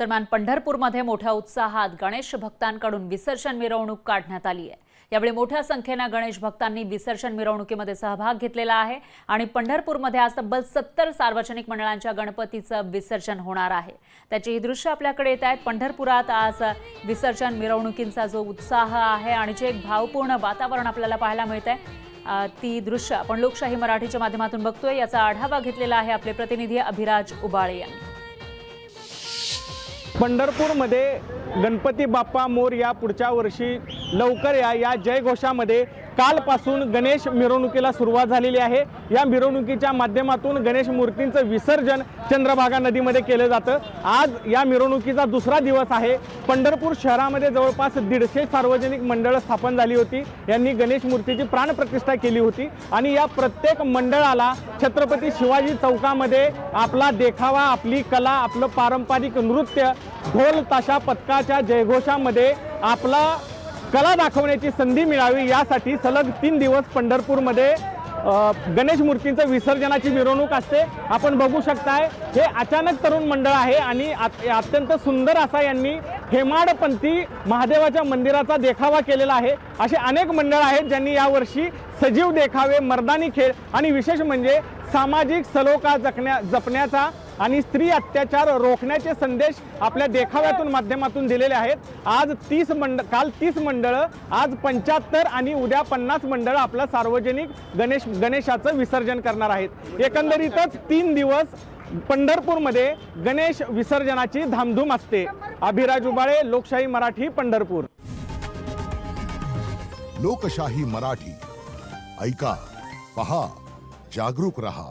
दरम्यान पंढरपूरमध्ये मोठ्या उत्साहात गणेश भक्तांकडून विसर्जन मिरवणूक काढण्यात आली आहे। यावेळी मोठ्या संख्येने गणेश भक्तांनी विसर्जन मिरवणुकीमध्ये सहभाग घेतलेला आहे आणि पंढरपूरमध्ये आज तब्बल 70 सार्वजनिक मंडळांच्या गणपतीचं विसर्जन होणार आहे। त्याची ही दृश्य आपल्याकडे येत आहेत। पंढरपुरात आज विसर्जन मिरवणुकींचा जो उत्साह आहे आणि जे एक भावपूर्ण वातावरण आपल्याला पाहायला मिळतंय, ती दृश्य आपण लोकशाही मराठीच्या माध्यमातून बघतोय। याचा आढावा घेतलेला आहे आपले प्रतिनिधी अभिराज उबाळे यांनी। पंढरपूरमध्ये गणपती बाप्पा मोरया पुढच्या वर्षी लवकर या जयघोषामध्ये कालपासून गणेश मिरवणुकीला सुरुवात झालेली आहे। या मिरवणुकीच्या माध्यमातून गणेश मूर्तींचं विसर्जन चंद्रभागा नदीमध्ये केलं जातं। आज या मिरवणुकीचा दुसरा दिवस आहे। पंढरपूर शहरामध्ये जवळपास 150 सार्वजनिक मंडळं स्थापन झाली होती। यांनी गणेश मूर्तीची प्राणप्रतिष्ठा केली होती आणि या प्रत्येक मंडळाला छत्रपती शिवाजी चौकामध्ये आपला देखावा, आपली कला, आपलं पारंपरिक नृत्य, ढोल ताशा पथकाच्या जयघोषामध्ये आपला कला दाखवण्याची संधी मिळावी यासाठी सलग 3 दिवस पंढरपूरमध्ये गणेश मूर्तींचं विसर्जनाची मिरवणूक असते। आपण बघू शकताय हे अचानक तरुण मंडळ आहे आणि अत्यंत सुंदर असा यांनी हेमाडपंथी महादेवाच्या मंदिराचा देखावा केलेला आहे। असे अनेक मंडळ आहेत ज्यांनी यावर्षी सजीव देखावे, मर्दानी खेळ आणि विशेष म्हणजे सामाजिक सलोखा जपण्याचा आणि स्त्री अत्याचार रोखण्याचे संदेश आपल्या देखाव्यातून माध्यमातून दिलेले आहेत। आज काल 30 मंडळं, आज 75 आणि उद्या 50 मंडळं आपलं सार्वजनिक गणेशाचं विसर्जन करणार आहेत। एकंदरीतच 3 दिवस पंढरपूरमध्ये गणेश विसर्जनाची धामधूम असते। अभिराज उबाळे, लोकशाही मराठी, पंढरपूर। लोकशाही मराठी ऐका, पहा, जागरूक रहा।